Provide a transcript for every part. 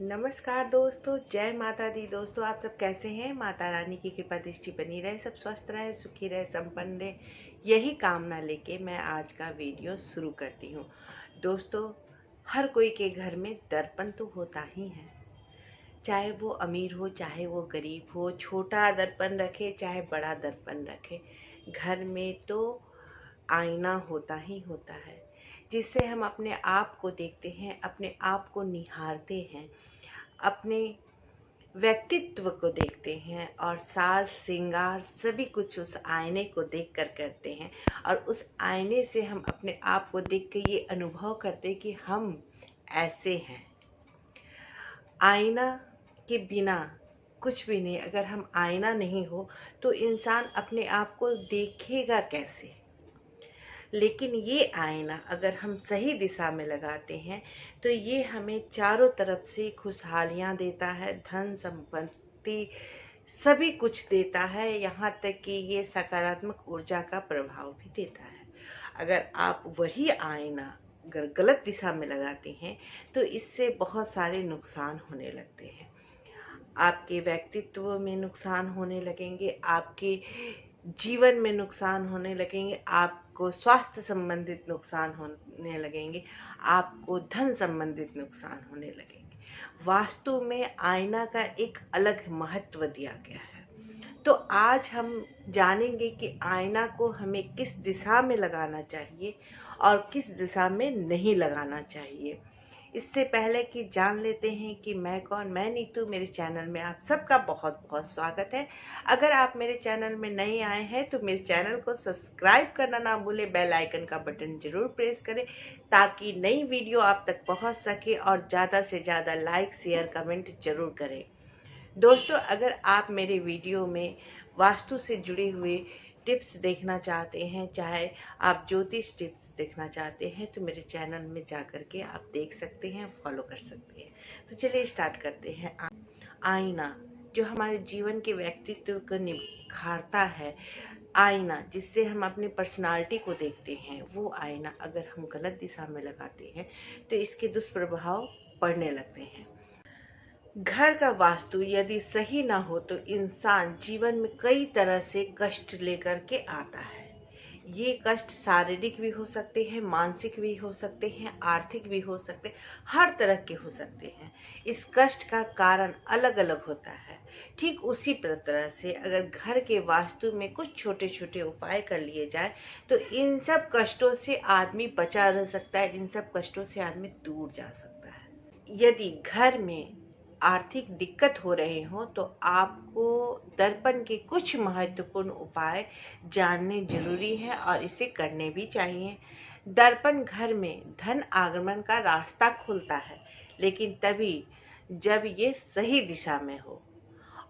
नमस्कार दोस्तों, जय माता दी। दोस्तों, आप सब कैसे हैं? माता रानी की कृपा दृष्टि बनी रहे, सब स्वस्थ रहे, सुखी रहे, संपन्न रहे, यही कामना लेके मैं आज का वीडियो शुरू करती हूँ। दोस्तों, हर कोई के घर में दर्पण तो होता ही है, चाहे वो अमीर हो चाहे वो गरीब हो, छोटा दर्पण रखे चाहे बड़ा दर्पण रखे, घर में तो आईना होता ही होता है, जिससे हम अपने आप को देखते हैं, अपने आप को निहारते हैं, अपने व्यक्तित्व को देखते हैं और साज श्रृंगार सभी कुछ उस आईने को देख कर करते हैं। और उस आईने से हम अपने आप को देख के ये अनुभव करते हैं कि हम ऐसे हैं। आईना के बिना कुछ भी नहीं। अगर हम आईना नहीं हो तो इंसान अपने आप को देखेगा कैसे? लेकिन ये आईना अगर हम सही दिशा में लगाते हैं तो ये हमें चारों तरफ से खुशहालियाँ देता है, धन संपत्ति सभी कुछ देता है, यहाँ तक कि ये सकारात्मक ऊर्जा का प्रभाव भी देता है। अगर आप वही आईना अगर गलत दिशा में लगाते हैं तो इससे बहुत सारे नुकसान होने लगते हैं। आपके व्यक्तित्व में नुकसान होने लगेंगे, आपके जीवन में नुकसान होने लगेंगे, आपको स्वास्थ्य संबंधित नुकसान होने लगेंगे, आपको धन संबंधित नुकसान होने लगेंगे। वास्तु में आईना का एक अलग महत्व दिया गया है। तो आज हम जानेंगे कि आईना को हमें किस दिशा में लगाना चाहिए और किस दिशा में नहीं लगाना चाहिए। इससे पहले कि जान लेते हैं कि मैं कौन, मैं नीतू, मेरे चैनल में आप सबका बहुत बहुत स्वागत है। अगर आप मेरे चैनल में नए आए हैं तो मेरे चैनल को सब्सक्राइब करना ना भूलें, बेल आइकन का बटन जरूर प्रेस करें ताकि नई वीडियो आप तक पहुंच सके, और ज़्यादा से ज़्यादा लाइक शेयर कमेंट जरूर करें। दोस्तों, अगर आप मेरे वीडियो में वास्तु से जुड़े हुए टिप्स देखना चाहते हैं, चाहे आप ज्योतिष टिप्स देखना चाहते हैं, तो मेरे चैनल में जा कर के आप देख सकते हैं, फॉलो कर सकते हैं। तो चलिए स्टार्ट करते हैं। आईना जो हमारे जीवन के व्यक्तित्व को निखारता है, आईना जिससे हम अपनी पर्सनालिटी को देखते हैं, वो आईना अगर हम गलत दिशा में लगाते हैं तो इसके दुष्प्रभाव पड़ने लगते हैं। घर का वास्तु यदि सही ना हो तो इंसान जीवन में कई तरह से कष्ट लेकर के आता है। ये कष्ट शारीरिक भी हो सकते हैं, मानसिक भी हो सकते हैं, आर्थिक भी हो सकते हैं, हर तरह के हो सकते हैं। इस कष्ट का कारण अलग अलग होता है। ठीक उसी तरह से अगर घर के वास्तु में कुछ छोटे छोटे उपाय कर लिए जाए तो इन सब कष्टों से आदमी बचा रह सकता है, इन सब कष्टों से आदमी दूर जा सकता है। यदि घर में आर्थिक दिक्कत हो रहे हो तो आपको दर्पण के कुछ महत्वपूर्ण उपाय जानने जरूरी है और इसे करने भी चाहिए। दर्पण घर में धन आगमन का रास्ता खोलता है, लेकिन तभी जब ये सही दिशा में हो।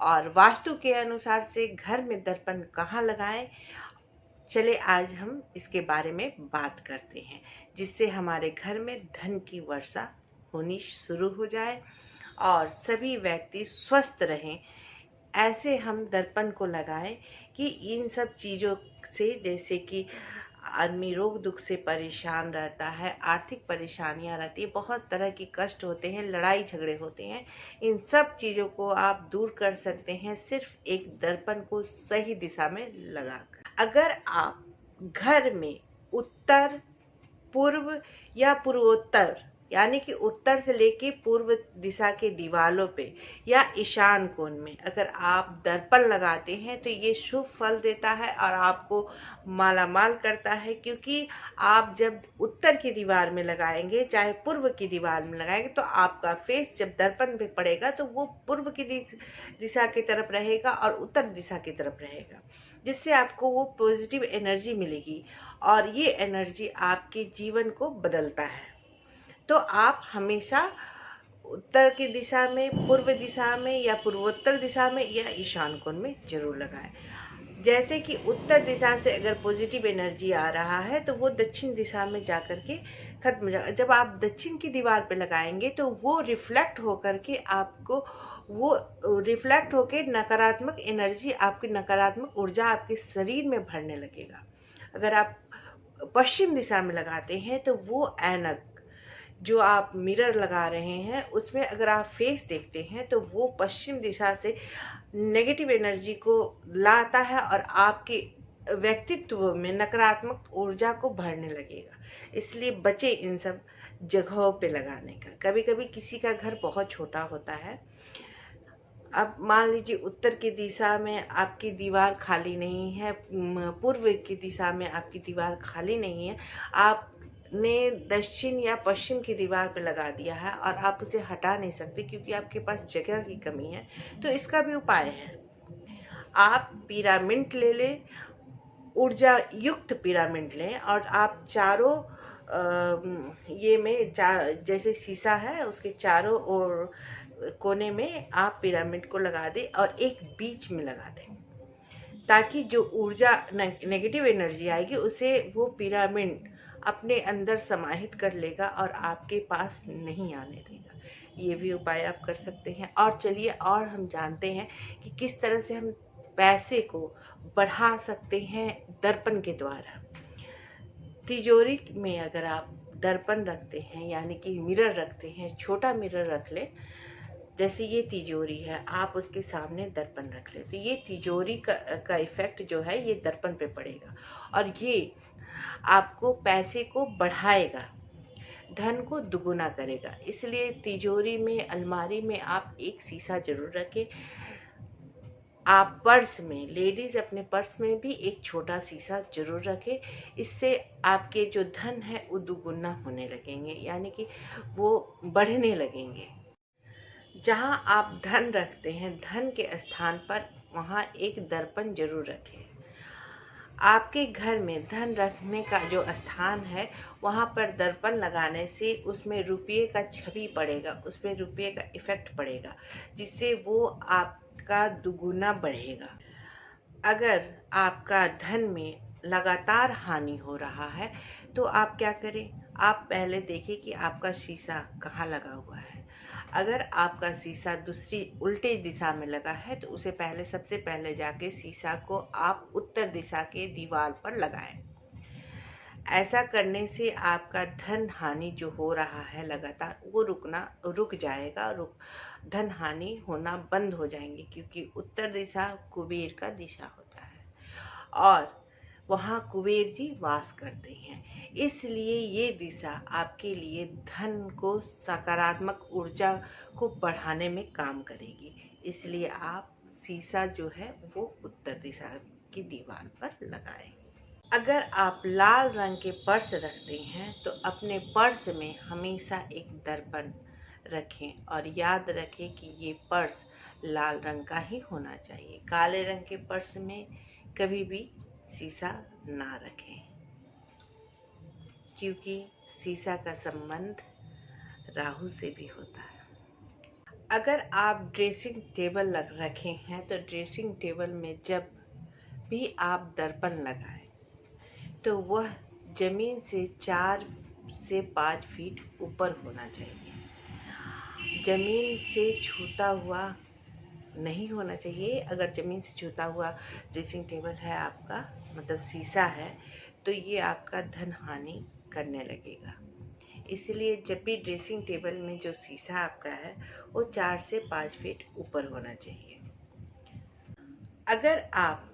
और वास्तु के अनुसार से घर में दर्पण कहाँ लगाएं, चले आज हम इसके बारे में बात करते हैं, जिससे हमारे घर में धन की वर्षा होनी शुरू हो जाए और सभी व्यक्ति स्वस्थ रहें। ऐसे हम दर्पण को लगाएं कि इन सब चीज़ों से, जैसे कि आदमी रोग दुख से परेशान रहता है, आर्थिक परेशानियां रहती है, बहुत तरह के कष्ट होते हैं, लड़ाई झगड़े होते हैं, इन सब चीज़ों को आप दूर कर सकते हैं सिर्फ एक दर्पण को सही दिशा में लगाकर। अगर आप घर में उत्तर, पूर्व या पूर्वोत्तर, यानी कि उत्तर से लेके पूर्व दिशा के दीवालों पे या ईशान कोण में अगर आप दर्पण लगाते हैं तो ये शुभ फल देता है और आपको मालामाल करता है। क्योंकि आप जब उत्तर की दीवार में लगाएंगे चाहे पूर्व की दीवार में लगाएंगे तो आपका फेस जब दर्पण पे पड़ेगा तो वो पूर्व की दिशा की तरफ रहेगा और उत्तर दिशा की तरफ रहेगा, जिससे आपको वो पॉजिटिव एनर्जी मिलेगी और ये एनर्जी आपके जीवन को बदलता है। तो आप हमेशा उत्तर की दिशा में, पूर्व दिशा में या पूर्वोत्तर दिशा में या ईशान कोण में जरूर लगाएं। जैसे कि उत्तर दिशा से अगर पॉजिटिव एनर्जी आ रहा है तो वो दक्षिण दिशा में जाकर के खत्म हो जाएगा। जब आप दक्षिण की दीवार पे लगाएंगे तो वो रिफ्लेक्ट होकर के आपको, वो रिफ्लेक्ट होके नकारात्मक एनर्जी, आपकी नकारात्मक ऊर्जा आपके शरीर में भरने लगेगा। अगर आप पश्चिम दिशा में लगाते हैं तो वो ऐनक जो आप मिरर लगा रहे हैं उसमें अगर आप फेस देखते हैं तो वो पश्चिम दिशा से नेगेटिव एनर्जी को लाता है और आपके व्यक्तित्व में नकारात्मक ऊर्जा को भरने लगेगा। इसलिए बचे इन सब जगहों पे लगाने का। कभी कभी किसी का घर बहुत छोटा होता है, अब मान लीजिए उत्तर की दिशा में आपकी दीवार खाली नहीं है, पूर्व की दिशा में आपकी दीवार खाली नहीं है, आपने दक्षिण या पश्चिम की दीवार पे लगा दिया है और आप उसे हटा नहीं सकते क्योंकि आपके पास जगह की कमी है। तो इसका भी उपाय है, आप पिरामिड ले लें, ऊर्जा युक्त पिरामिड लें और आप चारों ये में जैसे शीशा है उसके चारों और कोने में आप पिरामिड को लगा दें और एक बीच में लगा दें, ताकि जो ऊर्जा नेगेटिव एनर्जी आएगी उसे वो पिरामिड अपने अंदर समाहित कर लेगा और आपके पास नहीं आने देगा। ये भी उपाय आप कर सकते हैं। और चलिए और हम जानते हैं कि किस तरह से हम पैसे को बढ़ा सकते हैं दर्पण के द्वारा। तिजोरी में अगर आप दर्पण रखते हैं यानी कि मिरर रखते हैं, छोटा मिरर रख ले, जैसे ये तिजोरी है, आप उसके सामने दर्पण रख ले, तो ये तिजोरी का इफेक्ट जो है ये दर्पण पे पड़ेगा और ये आपको पैसे को बढ़ाएगा, धन को दुगुना करेगा। इसलिए तिजोरी में, अलमारी में आप एक शीशा जरूर रखें। आप पर्स में, लेडीज़ अपने पर्स में भी एक छोटा शीशा जरूर रखें। इससे आपके जो धन है वो दुगुना होने लगेंगे, यानी कि वो बढ़ने लगेंगे। जहाँ आप धन रखते हैं, धन के स्थान पर वहाँ एक दर्पण जरूर रखें। आपके घर में धन रखने का जो स्थान है वहाँ पर दर्पण लगाने से उसमें रुपये का छवि पड़ेगा, उसमें रुपये का इफेक्ट पड़ेगा, जिससे वो आपका दुगुना बढ़ेगा। अगर आपका धन में लगातार हानि हो रहा है तो आप क्या करें, आप पहले देखें कि आपका शीशा कहाँ लगा हुआ है। अगर आपका शीशा दूसरी उल्टे दिशा में लगा है तो उसे सबसे पहले जाके शीशा को आप उत्तर दिशा के दीवार पर लगाएं। ऐसा करने से आपका धन हानि जो हो रहा है लगातार वो रुक जाएगा, धन हानि होना बंद हो जाएंगे, क्योंकि उत्तर दिशा कुबेर का दिशा होता है और वहाँ कुबेर जी वास करते हैं। इसलिए ये दिशा आपके लिए धन को, सकारात्मक ऊर्जा को बढ़ाने में काम करेगी। इसलिए आप शीशा जो है वो उत्तर दिशा की दीवार पर लगाएं। अगर आप लाल रंग के पर्स रखते हैं तो अपने पर्स में हमेशा एक दर्पण रखें और याद रखें कि ये पर्स लाल रंग का ही होना चाहिए। काले रंग के पर्स में कभी भी शीशा ना रखें, क्योंकि शीशा का संबंध राहु से भी होता है। अगर आप ड्रेसिंग टेबल रखे हैं तो ड्रेसिंग टेबल में जब भी आप दर्पण लगाएं तो वह जमीन से 4 से 5 फीट ऊपर होना चाहिए। जमीन से छूता हुआ नहीं होना चाहिए। अगर ज़मीन से छूता हुआ ड्रेसिंग टेबल है आपका, मतलब शीशा है, तो ये आपका धन हानि करने लगेगा। इसलिए जब भी ड्रेसिंग टेबल में जो शीशा आपका है वो 4 से 5 फीट ऊपर होना चाहिए। अगर आप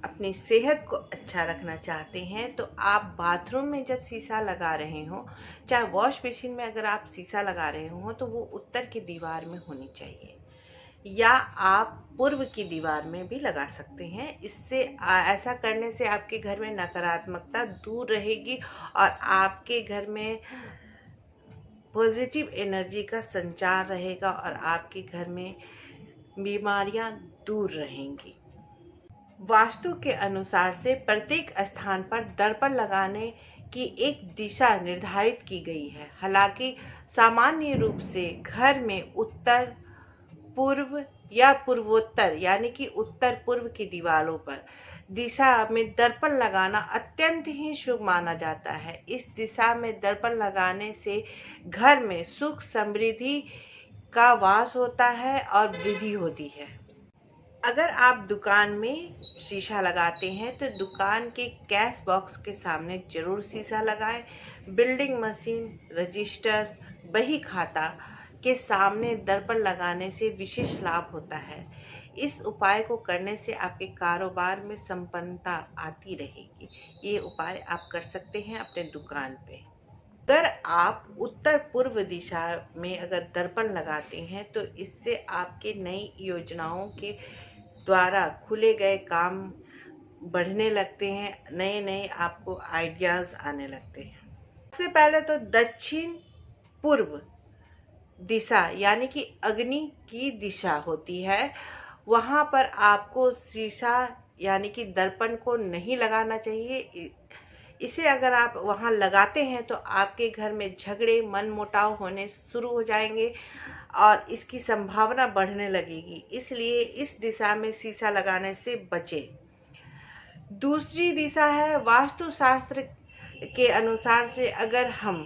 अपनी सेहत को अच्छा रखना चाहते हैं तो आप बाथरूम में जब शीशा लगा रहे हो, चाहे वॉश बेसिन में अगर आप शीशा लगा रहे हो, तो वो उत्तर की दीवार में होनी चाहिए, या आप पूर्व की दीवार में भी लगा सकते हैं। इससे ऐसा करने से आपके घर में नकारात्मकता दूर रहेगी और आपके घर में पॉजिटिव एनर्जी का संचार रहेगा और आपके घर में बीमारियां दूर रहेंगी। वास्तु के अनुसार से प्रत्येक स्थान पर दर्पण लगाने की एक दिशा निर्धारित की गई है। हालांकि सामान्य रूप से घर में उत्तर, पूर्व या पूर्वोत्तर यानी कि उत्तर पूर्व की दीवारों पर दिशा में दर्पण लगाना अत्यंत ही शुभ माना जाता है। इस दिशा में दर्पण लगाने से घर में सुख समृद्धि का वास होता है और वृद्धि होती है। अगर आप दुकान में शीशा लगाते हैं तो दुकान के कैश बॉक्स के सामने जरूर शीशा लगाएं। बिल्डिंग मशीन, रजिस्टर, बही खाता के सामने दर्पण लगाने से विशेष लाभ होता है। इस उपाय को करने से आपके कारोबार में संपन्नता आती रहेगी। ये उपाय आप कर सकते हैं अपने दुकान पे। अगर आप उत्तर पूर्व दिशा में अगर दर्पण लगाते हैं तो इससे आपके नई योजनाओं के द्वारा खुले गए काम बढ़ने लगते हैं, नए नए आपको आइडियाज आने लगते हैं। सबसे पहले तो दक्षिण पूर्व दिशा यानी कि अग्नि की दिशा होती है, वहाँ पर आपको शीशा यानी कि दर्पण को नहीं लगाना चाहिए। इसे अगर आप वहाँ लगाते हैं तो आपके घर में झगड़े, मनमुटाव होने शुरू हो जाएंगे और इसकी संभावना बढ़ने लगेगी। इसलिए इस दिशा में शीशा लगाने से बचें। दूसरी दिशा है वास्तुशास्त्र के अनुसार से अगर हम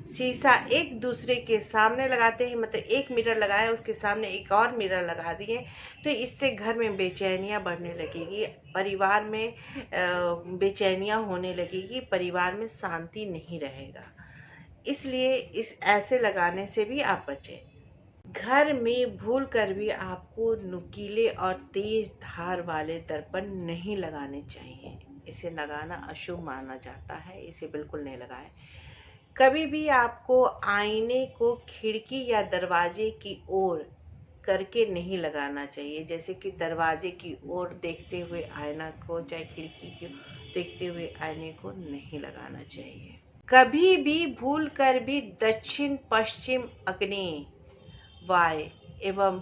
शीशा एक दूसरे के सामने लगाते हैं, मतलब एक मिरर लगाया उसके सामने एक और मिरर लगा दिए, तो इससे घर में बेचैनियाँ बढ़ने लगेगी, परिवार में बेचैनियाँ होने लगेगी, परिवार में शांति नहीं रहेगा। इसलिए इस ऐसे लगाने से भी आप बचें। घर में भूल कर भी आपको नुकीले और तेज धार वाले दर्पण नहीं लगाने चाहिए। इसे लगाना अशुभ माना जाता है, इसे बिल्कुल नहीं लगाएं। कभी भी आपको आईने को खिड़की या दरवाजे की ओर करके नहीं लगाना चाहिए, जैसे कि दरवाजे की ओर देखते हुए आईना को, चाहे खिड़की की देखते हुए आईने को नहीं लगाना चाहिए। कभी भी भूल कर भी दक्षिण पश्चिम, आग्नेय, वाय एवं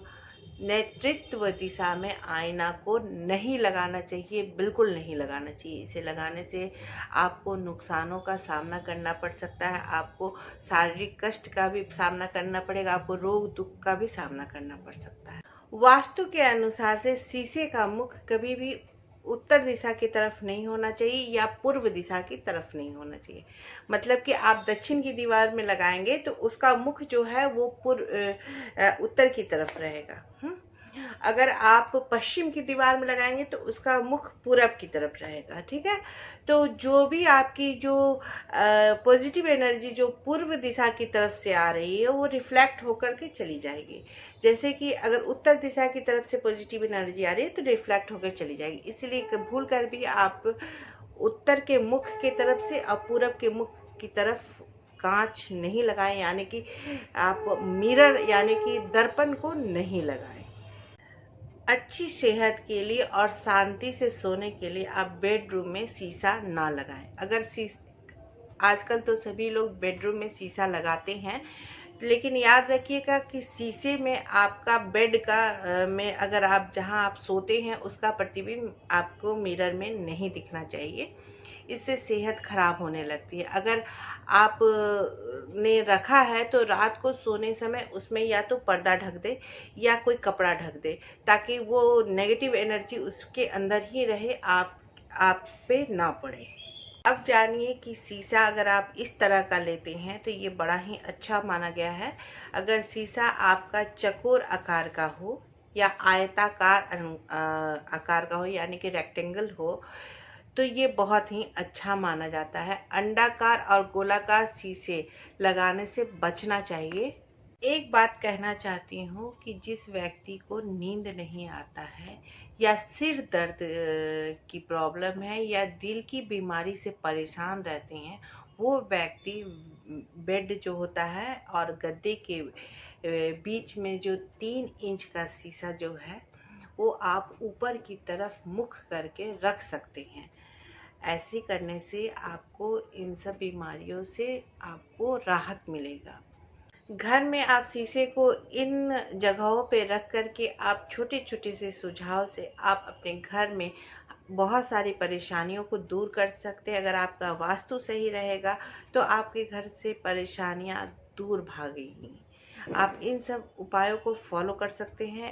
नेतृत्व दिशा में आईना को नहीं लगाना चाहिए, बिल्कुल नहीं लगाना चाहिए। इसे लगाने से आपको नुकसानों का सामना करना पड़ सकता है, आपको शारीरिक कष्ट का भी सामना करना पड़ेगा, आपको रोग दुख का भी सामना करना पड़ सकता है। वास्तु के अनुसार से शीशे का मुख कभी भी उत्तर दिशा की तरफ नहीं होना चाहिए या पूर्व दिशा की तरफ नहीं होना चाहिए। मतलब कि आप दक्षिण की दीवार में लगाएंगे तो उसका मुख जो है वो उत्तर की तरफ रहेगा। अगर आप पश्चिम की दीवार में लगाएंगे तो उसका मुख पूरब की तरफ रहेगा। ठीक है, तो जो भी आपकी जो पॉजिटिव एनर्जी जो पूर्व दिशा की तरफ से आ रही है वो रिफ्लेक्ट होकर के चली जाएगी। जैसे कि अगर उत्तर दिशा की तरफ से पॉजिटिव एनर्जी आ रही है तो रिफ्लेक्ट होकर चली जाएगी। इसलिए भूल कर भी आप उत्तर के मुख की तरफ से और पूरब के मुख की तरफ कांच नहीं लगाएं, यानी कि आप मिरर यानी कि दर्पण को नहीं लगाएं। अच्छी सेहत के लिए और शांति से सोने के लिए आप बेडरूम में शीशा ना लगाएं। अगर आजकल तो सभी लोग बेडरूम में शीशा लगाते हैं, लेकिन याद रखिएगा कि शीशे में आपका बेड का में अगर आप जहां आप सोते हैं उसका प्रतिबिंब आपको मिरर में नहीं दिखना चाहिए। इससे सेहत खराब होने लगती है। अगर आप ने रखा है तो रात को सोने समय उसमें या तो पर्दा ढक दे या कोई कपड़ा ढक दे, ताकि वो नेगेटिव एनर्जी उसके अंदर ही रहे, आप पे ना पड़े। अब जानिए कि शीशा अगर आप इस तरह का लेते हैं तो ये बड़ा ही अच्छा माना गया है। अगर शीशा आपका चकोर आकार का हो या आयताकार आकार का हो यानी कि रेक्टेंगल हो तो ये बहुत ही अच्छा माना जाता है। अंडाकार और गोलाकार शीशे लगाने से बचना चाहिए। एक बात कहना चाहती हूँ कि जिस व्यक्ति को नींद नहीं आता है या सिर दर्द की प्रॉब्लम है या दिल की बीमारी से परेशान रहते हैं, वो व्यक्ति बेड जो होता है और गद्दे के बीच में जो 3 इंच का शीशा जो है वो आप ऊपर की तरफ मुख करके रख सकते हैं। ऐसे करने से आपको इन सब बीमारियों से आपको राहत मिलेगा। घर में आप शीशे को इन जगहों पे रख कर के आप छोटे छोटे से सुझाव से आप अपने घर में बहुत सारी परेशानियों को दूर कर सकते हैं। अगर आपका वास्तु सही रहेगा तो आपके घर से परेशानियां दूर भागेंगी। आप इन सब उपायों को फॉलो कर सकते हैं।